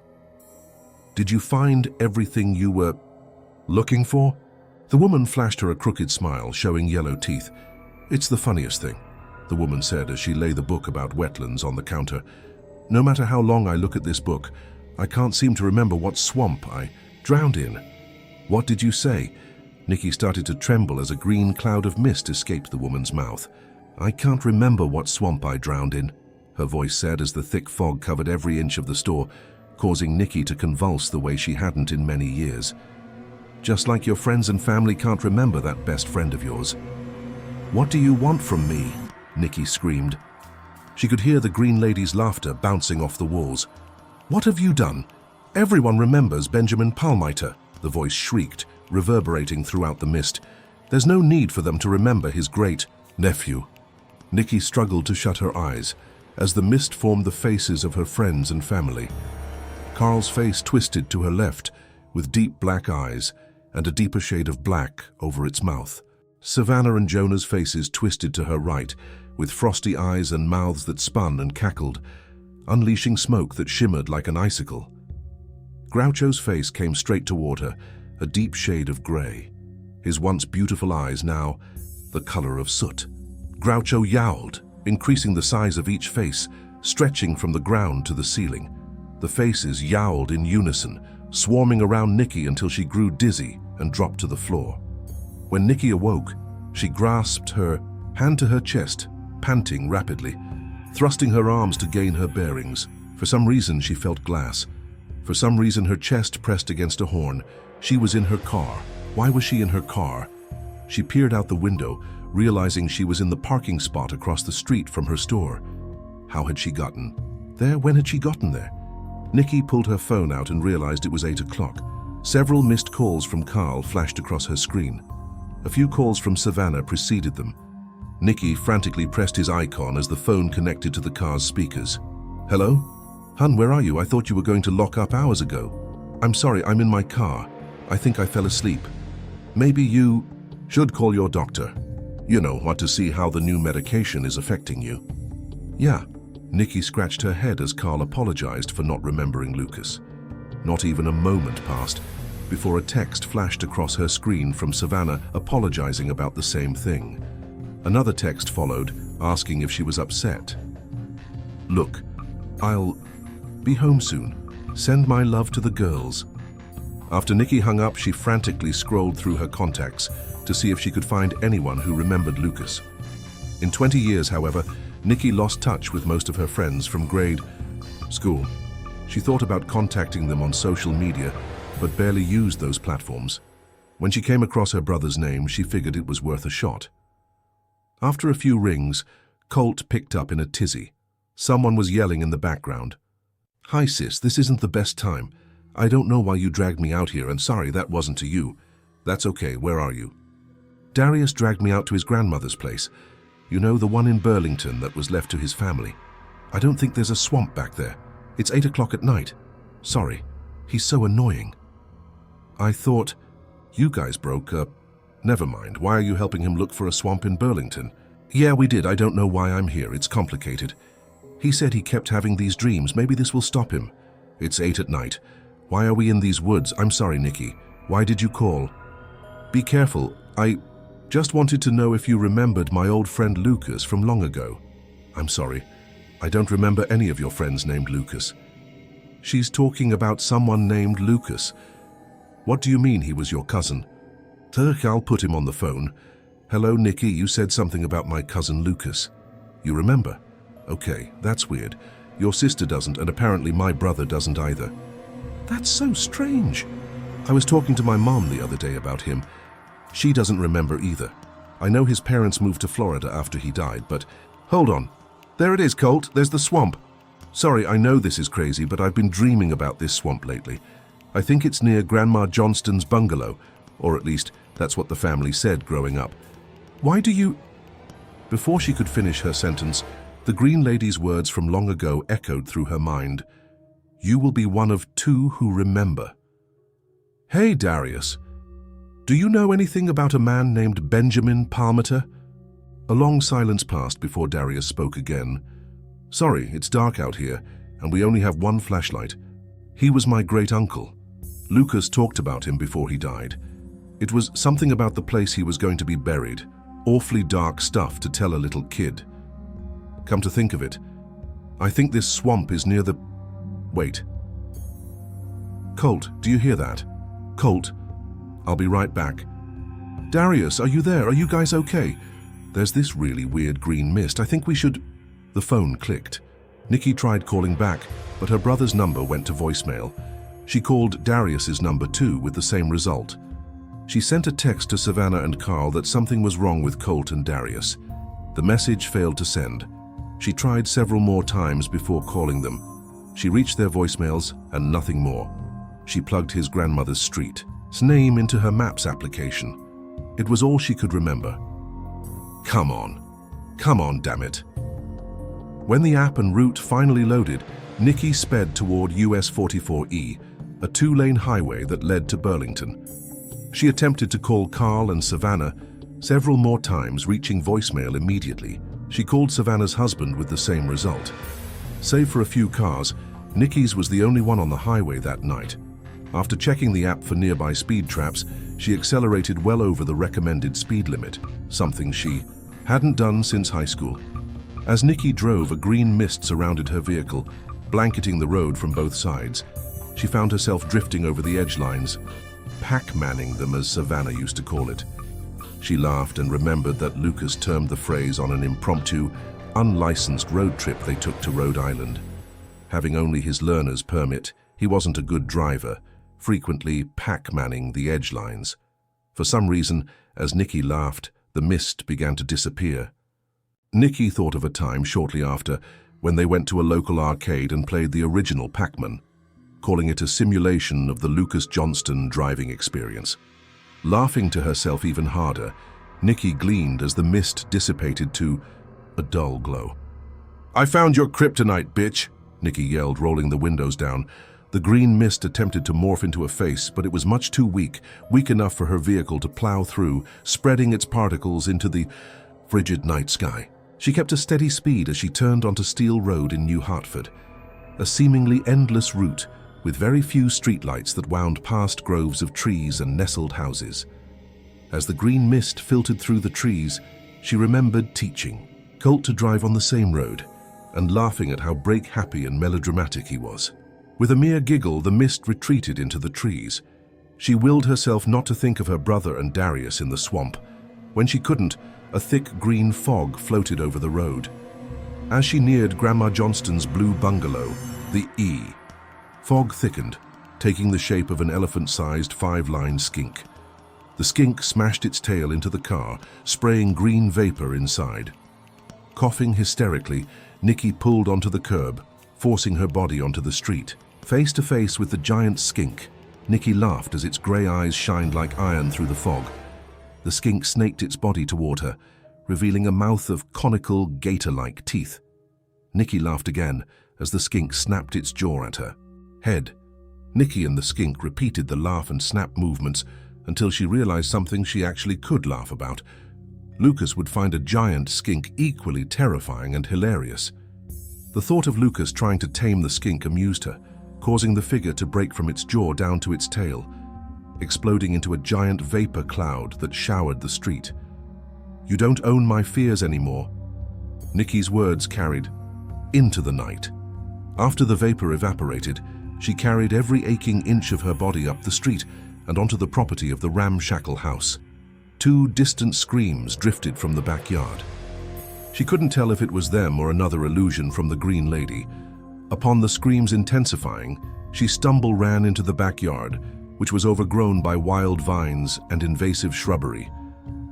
"Did you find everything you were looking for?" The woman flashed her a crooked smile, showing yellow teeth. "It's the funniest thing," the woman said as she laid the book about wetlands on the counter. "No matter how long I look at this book, I can't seem to remember what swamp I drowned in. What did you say? Nikki started to tremble as a green cloud of mist escaped the woman's mouth. I can't remember what swamp I drowned in, her voice said as the thick fog covered every inch of the store, causing Nikki to convulse the way she hadn't in many years. Just like your friends and family can't remember that best friend of yours. What do you want from me? Nikki screamed. She could hear the green lady's laughter bouncing off the walls. What have you done? Everyone remembers Benjamin Palmiter, the voice shrieked, reverberating throughout the mist. There's no need for them to remember his great nephew. Nikki struggled to shut her eyes as the mist formed the faces of her friends and family. Carl's face twisted to her left, with deep black eyes and a deeper shade of black over its mouth. Savannah and Jonah's faces twisted to her right, with frosty eyes and mouths that spun and cackled, unleashing smoke that shimmered like an icicle. Groucho's face came straight toward her, a deep shade of gray. His once beautiful eyes now the color of soot. Groucho yowled, increasing the size of each face, stretching from the ground to the ceiling. The faces yowled in unison, swarming around Nikki until she grew dizzy and dropped to the floor. When Nikki awoke, she grasped her hand to her chest, panting rapidly, thrusting her arms to gain her bearings. For some reason, she felt glass. For some reason, her chest pressed against a horn. She was in her car. Why was she in her car? She peered out the window, realizing she was in the parking spot across the street from her store. How had she gotten there? When had she gotten there? Nikki pulled her phone out and realized it was 8 o'clock. Several missed calls from Carl flashed across her screen. A few calls from Savannah preceded them. Nikki frantically pressed his icon as the phone connected to the car's speakers. Hello? Hun, where are you? I thought you were going to lock up hours ago. I'm sorry, I'm in my car. I think I fell asleep. Maybe you should call your doctor. You know, what to see how the new medication is affecting you. Yeah. Nikki scratched her head as Carl apologized for not remembering Lucas. Not even a moment passed before a text flashed across her screen from Savannah apologizing about the same thing. Another text followed, asking if she was upset. Look, I'll be home soon. Send my love to the girls. After Nikki hung up, she frantically scrolled through her contacts to see if she could find anyone who remembered Lucas. In 20 years, however, Nikki lost touch with most of her friends from grade school. She thought about contacting them on social media, but barely used those platforms. When she came across her brother's name, she figured it was worth a shot. After a few rings, Colt picked up in a tizzy. Someone was yelling in the background. Hi sis, this isn't the best time. I don't know why you dragged me out here, and sorry that wasn't to you. That's okay, where are you? Darius dragged me out to his grandmother's place. You know, the one in Burlington that was left to his family. I don't think there's a swamp back there. It's 8 o'clock at night. Sorry, he's so annoying. I thought you guys broke up. Never mind, why are you helping him look for a swamp in Burlington? Yeah, we did. I don't know why I'm here. It's complicated. He said he kept having these dreams. Maybe this will stop him. It's 8 at night. Why are we in these woods? I'm sorry, Nikki. Why did you call? Be careful. I just wanted to know if you remembered my old friend Lucas from long ago. I'm sorry. I don't remember any of your friends named Lucas. She's talking about someone named Lucas. What do you mean he was your cousin? I'll put him on the phone. Hello, Nikki, you said something about my cousin Lucas. You remember? Okay, that's weird. Your sister doesn't, and apparently my brother doesn't either. That's so strange. I was talking to my mom the other day about him. She doesn't remember either. I know his parents moved to Florida after he died, but... Hold on. There it is, Colt. There's the swamp. Sorry, I know this is crazy, but I've been dreaming about this swamp lately. I think it's near Grandma Johnston's bungalow, or at least that's what the family said growing up. Why do you... Before she could finish her sentence, the green lady's words from long ago echoed through her mind. You will be one of 2 who remember. Hey, Darius. Do you know anything about a man named Benjamin Palmiter? A long silence passed before Darius spoke again. Sorry, it's dark out here, and we only have one flashlight. He was my great-uncle. Lucas talked about him before he died. It was something about the place he was going to be buried. Awfully dark stuff to tell a little kid. Come to think of it, I think this swamp is near the... Wait. Colt, do you hear that? Colt, I'll be right back. Darius, are you there? Are you guys okay? There's this really weird green mist. I think we should... The phone clicked. Nikki tried calling back, but her brother's number went to voicemail. She called Darius's number too, with the same result. She sent a text to Savannah and Carl that something was wrong with Colt and Darius. The message failed to send. She tried several more times before calling them. She reached their voicemails and nothing more. She plugged his grandmother's street's name into her Maps application. It was all she could remember. Come on, damn it. When the app and route finally loaded, Nikki sped toward US 44E, a two-lane highway that led to Burlington. She attempted to call Carl and Savannah several more times, reaching voicemail immediately. She called Savannah's husband with the same result. Save for a few cars, Nikki's was the only one on the highway that night. After checking the app for nearby speed traps, she accelerated well over the recommended speed limit, something she hadn't done since high school. As Nikki drove, a green mist surrounded her vehicle, blanketing the road from both sides. She found herself drifting over the edge lines, Pac-manning them as Savannah used to call it. She laughed and remembered that Lucas termed the phrase on an impromptu, unlicensed road trip they took to Rhode Island. Having only his learner's permit, he wasn't a good driver, frequently Pac-manning the edge lines. For some reason, as Nikki laughed, the mist began to disappear. Nikki thought of a time shortly after when they went to a local arcade and played the original Pac-Man, calling it a simulation of the Lucas Johnston driving experience. Laughing to herself even harder, Nikki gleaned as the mist dissipated to a dull glow. "I found your kryptonite, bitch!" Nikki yelled, rolling the windows down. The green mist attempted to morph into a face, but it was much too weak enough for her vehicle to plow through, spreading its particles into the frigid night sky. She kept a steady speed as she turned onto Steel Road in New Hartford, a seemingly endless route with very few streetlights that wound past groves of trees and nestled houses. As the green mist filtered through the trees, she remembered teaching Colt to drive on the same road and laughing at how break-happy and melodramatic he was. With a mere giggle, the mist retreated into the trees. She willed herself not to think of her brother and Darius in the swamp. When she couldn't, a thick green fog floated over the road. As she neared Grandma Johnston's blue bungalow, the fog thickened, taking the shape of an elephant-sized 5-line skink. The skink smashed its tail into the car, spraying green vapor inside. Coughing hysterically, Nikki pulled onto the curb, forcing her body onto the street. Face to face with the giant skink, Nikki laughed as its grey eyes shined like iron through the fog. The skink snaked its body toward her, revealing a mouth of conical, gator-like teeth. Nikki laughed again as the skink snapped its jaw at her. Head. Nikki and the skink repeated the laugh and snap movements until she realized something she actually could laugh about. Lucas would find a giant skink equally terrifying and hilarious. The thought of Lucas trying to tame the skink amused her, causing the figure to break from its jaw down to its tail, exploding into a giant vapor cloud that showered the street. "You don't own my fears anymore." Nikki's words carried into the night. After the vapor evaporated, she carried every aching inch of her body up the street and onto the property of the ramshackle house. 2 distant screams drifted from the backyard. She couldn't tell if it was them or another illusion from the Green Lady. Upon the screams intensifying, she ran into the backyard, which was overgrown by wild vines and invasive shrubbery.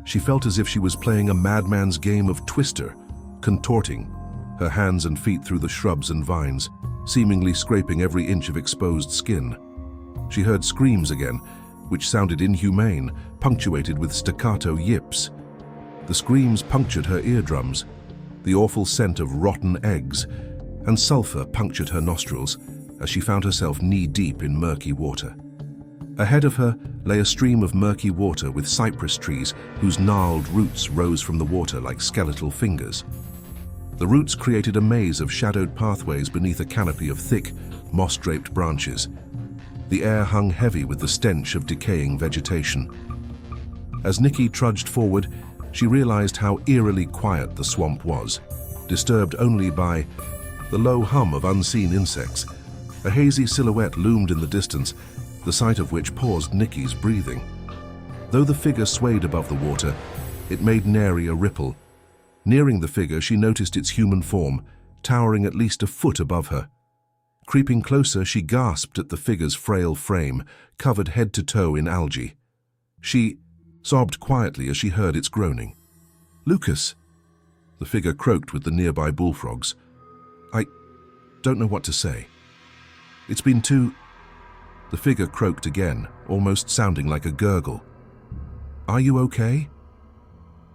She felt as if she was playing a madman's game of Twister, contorting, her hands and feet through the shrubs and vines, seemingly scraping every inch of exposed skin. She heard screams again, which sounded inhumane, punctuated with staccato yips. The screams punctured her eardrums. The awful scent of rotten eggs and sulfur punctured her nostrils as she found herself knee-deep in murky water. Ahead of her lay a stream of murky water with cypress trees whose gnarled roots rose from the water like skeletal fingers. The roots created a maze of shadowed pathways beneath a canopy of thick, moss-draped branches. The air hung heavy with the stench of decaying vegetation. As Nikki trudged forward, she realized how eerily quiet the swamp was, disturbed only by the low hum of unseen insects A hazy silhouette loomed in the distance, the sight of which paused Nikki's breathing. Though the figure swayed above the water, it made nary a ripple. Nearing the figure, she noticed its human form, towering at least a foot above her. Creeping closer, she gasped at the figure's frail frame, covered head to toe in algae. She sobbed quietly as she heard its groaning. "Lucas!" The figure croaked with the nearby bullfrogs. "I don't know what to say. It's been too..." The figure croaked again, almost sounding like a gurgle. "Are you okay?"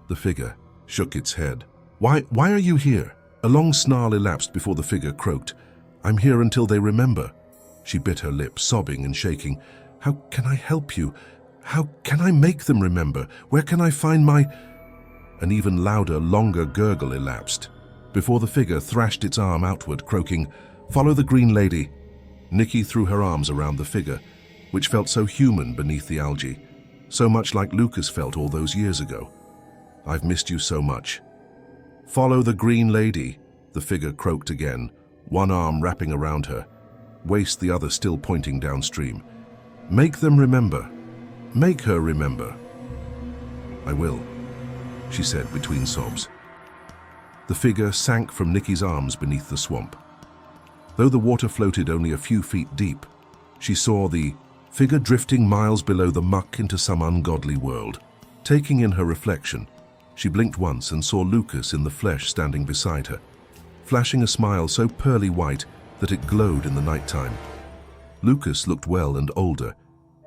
The figure shook its head. Why are you here?" A long snarl elapsed before the figure croaked. "I'm here until they remember." She bit her lip, sobbing and shaking. "How can I help you? How can I make them remember? Where can I find my..." An even louder, longer gurgle elapsed before the figure thrashed its arm outward, croaking, "Follow the green lady." Nikki threw her arms around the figure, which felt so human beneath the algae, so much like Lucas felt all those years ago. "I've missed you so much." "Follow the green lady," the figure croaked again, one arm wrapping around her, waist the other still pointing downstream. "Make them remember. Make her remember." "I will," she said between sobs. The figure sank from Nikki's arms beneath the swamp. Though the water floated only a few feet deep, she saw the figure drifting miles below the muck into some ungodly world. Taking in her reflection, she blinked once and saw Lucas in the flesh standing beside her, flashing a smile so pearly white that it glowed in the nighttime. Lucas looked well and older,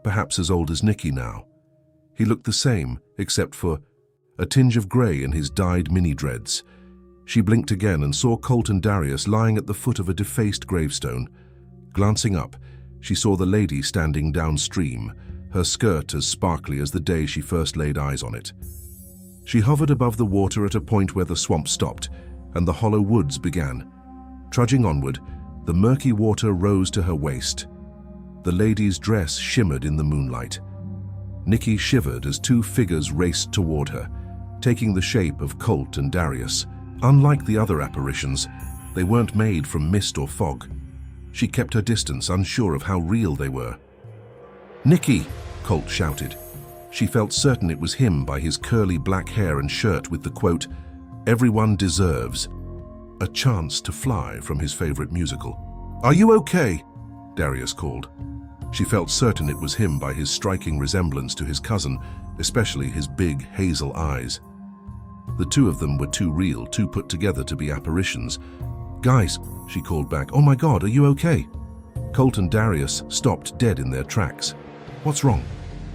perhaps as old as Nikki now. He looked the same, except for a tinge of grey in his dyed mini-dreads. She blinked again and saw Colt and Darius lying at the foot of a defaced gravestone. Glancing up, she saw the lady standing downstream, her skirt as sparkly as the day she first laid eyes on it. She hovered above the water at a point where the swamp stopped and the hollow woods began. Trudging onward, the murky water rose to her waist. The lady's dress shimmered in the moonlight. Nikki shivered as two figures raced toward her, taking the shape of Colt and Darius. Unlike the other apparitions, they weren't made from mist or fog. She kept her distance, unsure of how real they were. "Nikki!" Colt shouted. She felt certain it was him by his curly black hair and shirt with the quote, "Everyone deserves a chance to fly," from his favorite musical. "Are you okay?" Darius called. She felt certain it was him by his striking resemblance to his cousin, especially his big hazel eyes. The two of them were too real, too put together to be apparitions. "Guys," she called back, "oh my God, are you okay?" Colt and Darius stopped dead in their tracks. "What's wrong?"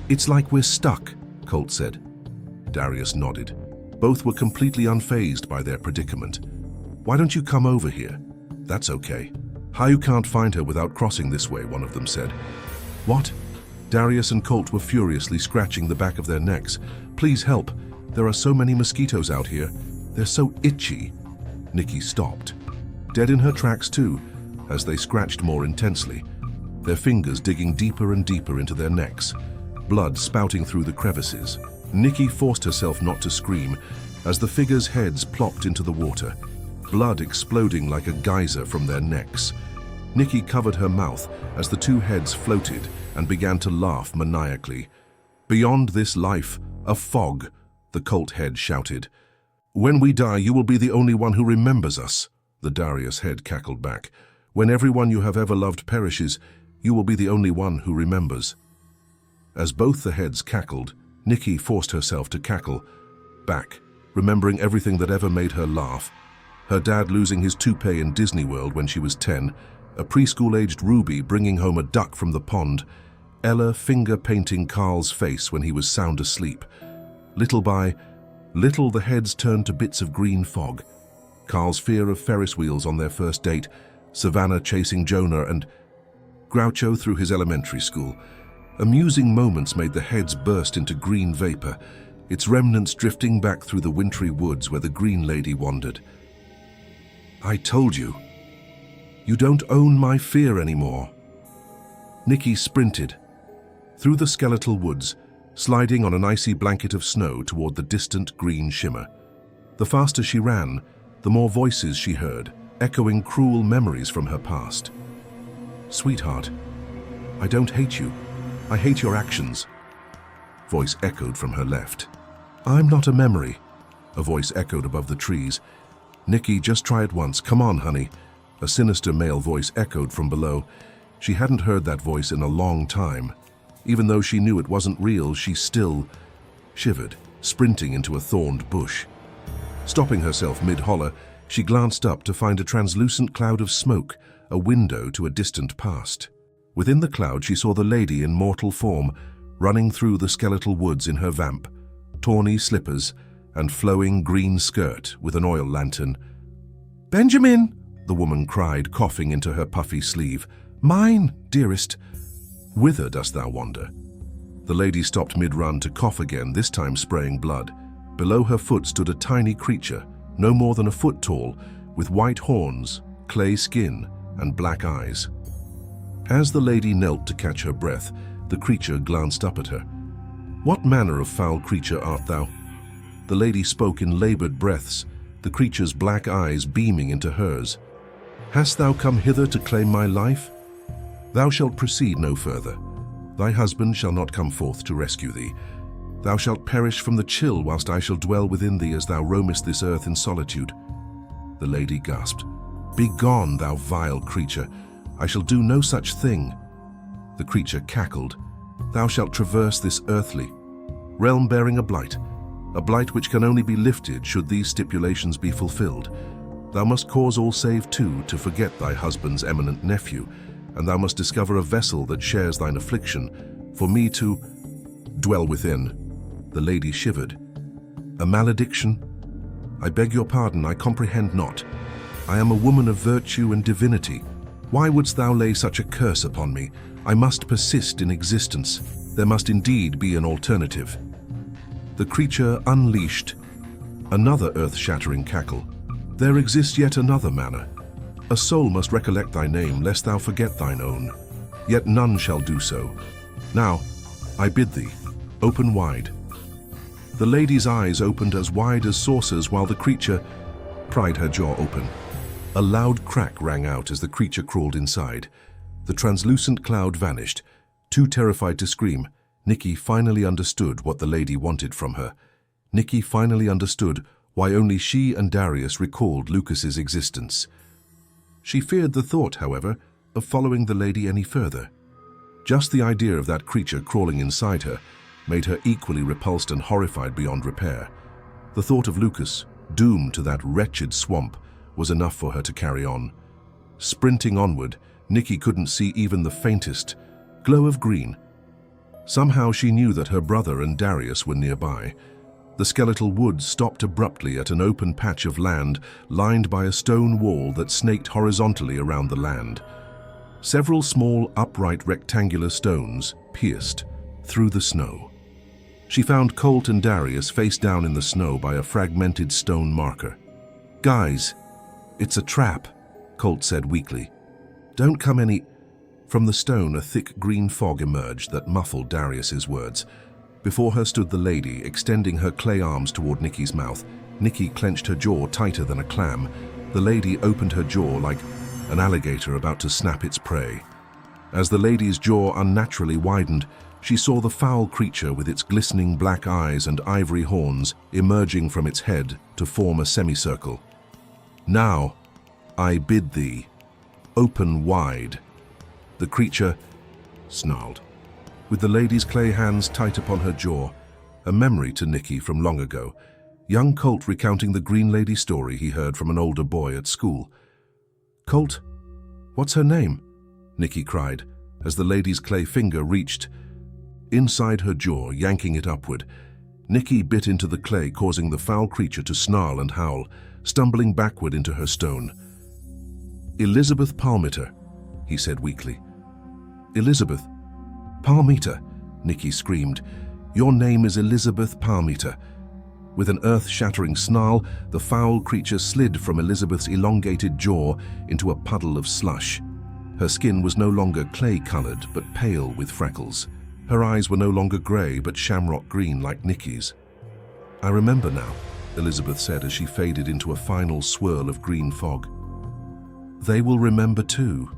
"It's like we're stuck," Colt said. Darius nodded. Both were completely unfazed by their predicament. "Why don't you come over here?" "That's okay. Hayu can't find her without crossing this way," one of them said. "What?" Darius and Colt were furiously scratching the back of their necks. "Please help. There are so many mosquitoes out here. They're so itchy." Nikki stopped, dead in her tracks too, as they scratched more intensely, their fingers digging deeper and deeper into their necks, blood spouting through the crevices. Nikki forced herself not to scream as the figures' heads plopped into the water, blood exploding like a geyser from their necks. Nikki covered her mouth as the two heads floated and began to laugh maniacally. "Beyond this life, a fog," the Colt head shouted. "When we die, you will be the only one who remembers us," the Darius head cackled back. "When everyone you have ever loved perishes, you will be the only one who remembers." As both the heads cackled, Nikki forced herself to cackle back, remembering everything that ever made her laugh. Her dad losing his toupee in Disney World when she was 10, a preschool-aged Ruby bringing home a duck from the pond, Ella finger-painting Carl's face when he was sound asleep. Little by little, the heads turned to bits of green fog. Carl's fear of Ferris wheels on their first date, Savannah chasing Jonah, and Groucho through his elementary school. Amusing moments made the heads burst into green vapor, its remnants drifting back through the wintry woods where the green lady wandered. "I told you. You don't own my fear anymore." Nikki sprinted through the skeletal woods, sliding on an icy blanket of snow toward the distant green shimmer. The faster she ran, the more voices she heard, echoing cruel memories from her past. Sweetheart, I don't hate you. I hate your actions. Voice echoed from her left. I'm not a memory. A voice echoed above the trees. Nikki, just try it once. Come on, honey. A sinister male voice echoed from below. She hadn't heard that voice in a long time. Even though she knew it wasn't real, she still shivered, sprinting into a thorned bush. Stopping herself mid-holler, she glanced up to find a translucent cloud of smoke, a window to a distant past. Within the cloud she saw the lady in mortal form, running through the skeletal woods in her vamp, tawny slippers and flowing green skirt with an oil lantern. "Benjamin!" the woman cried, coughing into her puffy sleeve. "Mine, dearest. Whither dost thou wander?" The lady stopped mid-run to cough again, this time spraying blood. Below her foot stood a tiny creature, no more than a foot tall, with white horns, clay skin, and black eyes. As the lady knelt to catch her breath, the creature glanced up at her. "What manner of foul creature art thou?" The lady spoke in labored breaths, the creature's black eyes beaming into hers. "Hast thou come hither to claim my life? Thou shalt proceed no further. Thy husband shall not come forth to rescue thee. Thou shalt perish from the chill whilst I shall dwell within thee as thou roamest this earth in solitude." The lady gasped. "Begone, thou vile creature. I shall do no such thing." The creature cackled. "Thou shalt traverse this earthly realm bearing a blight which can only be lifted should these stipulations be fulfilled. Thou must cause all save two to forget thy husband's eminent nephew, and thou must discover a vessel that shares thine affliction, for me to dwell within." The lady shivered. "A malediction? I beg your pardon, I comprehend not. I am a woman of virtue and divinity. Why wouldst thou lay such a curse upon me? I must persist in existence. There must indeed be an alternative." The creature unleashed another earth-shattering cackle. "There exists yet another manner. A soul must recollect thy name, lest thou forget thine own. Yet none shall do so. Now, I bid thee, open wide." The lady's eyes opened as wide as saucers while the creature pried her jaw open. A loud crack rang out as the creature crawled inside. The translucent cloud vanished. Too terrified to scream, Nikki finally understood what the lady wanted from her. Nikki finally understood why only she and Darius recalled Lucas's existence. She feared the thought, however, of following the lady any further. Just the idea of that creature crawling inside her made her equally repulsed and horrified beyond repair. The thought of Lucas, doomed to that wretched swamp, was enough for her to carry on. Sprinting onward, Nikki couldn't see even the faintest glow of green. Somehow she knew that her brother and Darius were nearby. The skeletal woods stopped abruptly at an open patch of land lined by a stone wall that snaked horizontally around the land. Several small, upright rectangular stones pierced through the snow. She found Colt and Darius face down in the snow by a fragmented stone marker. "Guys, it's a trap," Colt said weakly. "Don't come any—" From the stone, a thick green fog emerged that muffled Darius's words. Before her stood the lady, extending her clay arms toward Nikki's mouth. Nikki clenched her jaw tighter than a clam. The lady opened her jaw like an alligator about to snap its prey. As the lady's jaw unnaturally widened, she saw the foul creature with its glistening black eyes and ivory horns emerging from its head to form a semicircle. "Now, I bid thee, open wide." The creature snarled, with the lady's clay hands tight upon her jaw, a memory to Nikki from long ago, young Colt recounting the Green Lady story he heard from an older boy at school. "Colt, what's her name?" Nikki cried, as the lady's clay finger reached inside her jaw, yanking it upward. Nikki bit into the clay, causing the foul creature to snarl and howl, stumbling backward into her stone. "Elizabeth Palmiter," he said weakly. "Elizabeth Palmiter," Nikki screamed. "Your name is Elizabeth Palmiter." With an earth-shattering snarl, the foul creature slid from Elizabeth's elongated jaw into a puddle of slush. Her skin was no longer clay-colored, but pale with freckles. Her eyes were no longer gray, but shamrock green like Nikki's. "I remember now," Elizabeth said as she faded into a final swirl of green fog. "They will remember too."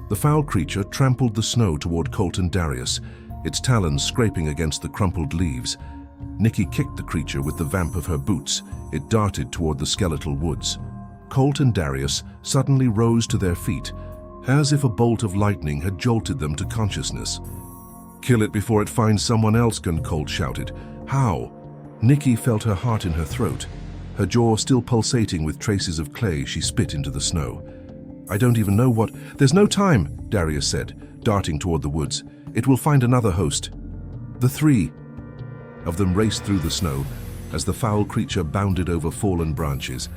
The foul creature trampled the snow toward Colt and Darius, its talons scraping against the crumpled leaves. Nikki kicked the creature with the vamp of her boots. It darted toward the skeletal woods. Colt and Darius suddenly rose to their feet, as if a bolt of lightning had jolted them to consciousness. "Kill it before it finds someone else," Colt shouted. "How?" Nikki felt her heart in her throat. Her jaw still pulsating with traces of clay, she spit into the snow. "I don't even know what—" "There's no time," Darius said, darting toward the woods. "It will find another host." The three of them raced through the snow as the foul creature bounded over fallen branches,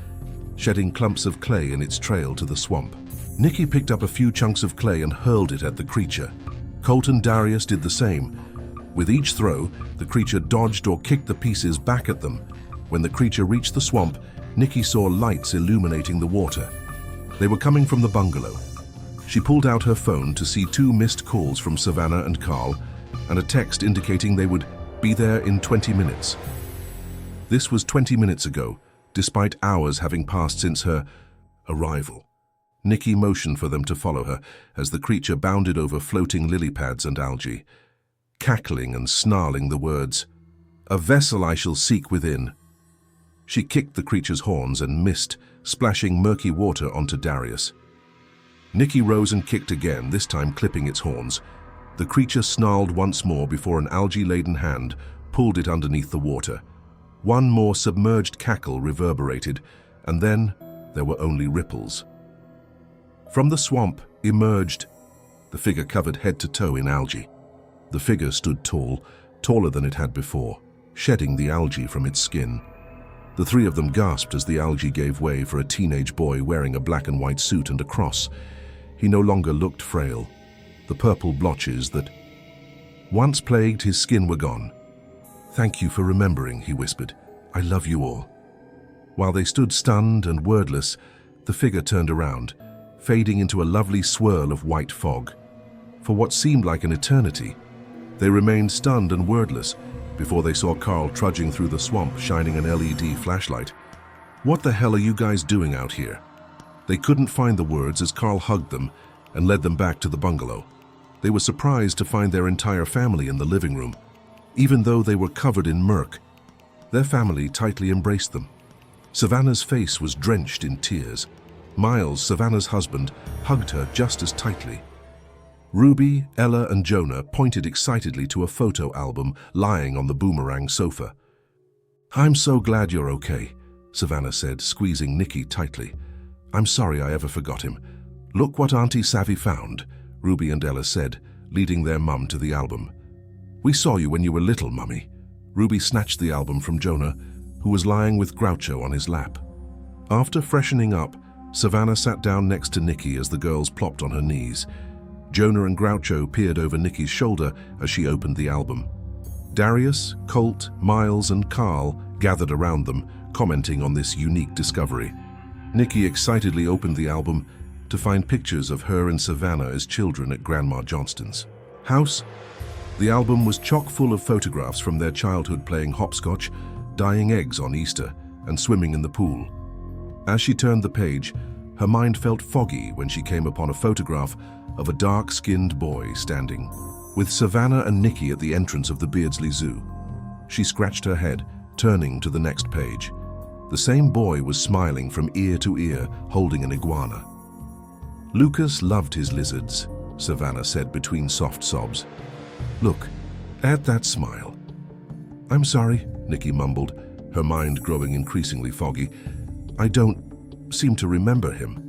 shedding clumps of clay in its trail to the swamp. Nikki picked up a few chunks of clay and hurled it at the creature. Colt and Darius did the same. With each throw, the creature dodged or kicked the pieces back at them. When the creature reached the swamp, Nikki saw lights illuminating the water. They were coming from the bungalow. She pulled out her phone to see 2 missed calls from Savannah and Carl, and a text indicating they would be there in 20 minutes. This was 20 minutes ago, despite hours having passed since her arrival. Nikki motioned for them to follow her as the creature bounded over floating lily pads and algae, cackling and snarling the words, "A vessel I shall seek within." She kicked the creature's horns and missed, splashing murky water onto Darius. Nikki rose and kicked again, this time clipping its horns. The creature snarled once more before an algae-laden hand pulled it underneath the water. One more submerged cackle reverberated, and then there were only ripples. From the swamp emerged the figure covered head to toe in algae. The figure stood tall, taller than it had before, shedding the algae from its skin. The three of them gasped as the algae gave way for a teenage boy wearing a black and white suit and a cross. He no longer looked frail. The purple blotches that once plagued his skin were gone. "Thank you for remembering," he whispered. "I love you all." While they stood stunned and wordless, the figure turned around, fading into a lovely swirl of white fog. For what seemed like an eternity, they remained stunned and wordless before they saw Carl trudging through the swamp, shining an LED flashlight. "What the hell are you guys doing out here?" They couldn't find the words as Carl hugged them and led them back to the bungalow. They were surprised to find their entire family in the living room. Even though they were covered in murk, their family tightly embraced them. Savannah's face was drenched in tears. Miles, Savannah's husband, hugged her just as tightly. Ruby, Ella, and Jonah pointed excitedly to a photo album lying on the boomerang sofa. "I'm so glad you're okay," Savannah said, squeezing Nikki tightly. "I'm sorry I ever forgot him. Look what Auntie Savvy found," Ruby and Ella said, leading their mum to the album. "We saw you when you were little, Mummy." Ruby snatched the album from Jonah, who was lying with Groucho on his lap. After freshening up, Savannah sat down next to Nikki as the girls plopped on her knees. Jonah and Groucho peered over Nikki's shoulder as she opened the album. Darius, Colt, Miles, and Carl gathered around them, commenting on this unique discovery. Nikki excitedly opened the album to find pictures of her and Savannah as children at Grandma Johnston's house. The album was chock full of photographs from their childhood playing hopscotch, dyeing eggs on Easter, and swimming in the pool. As she turned the page, her mind felt foggy when she came upon a photograph of a dark-skinned boy standing with Savannah and Nikki at the entrance of the Beardsley Zoo. She scratched her head, turning to the next page. The same boy was smiling from ear to ear, holding an iguana. "Lucas loved his lizards," Savannah said between soft sobs. "Look at that smile." "I'm sorry," Nikki mumbled, her mind growing increasingly foggy. "I don't seem to remember him."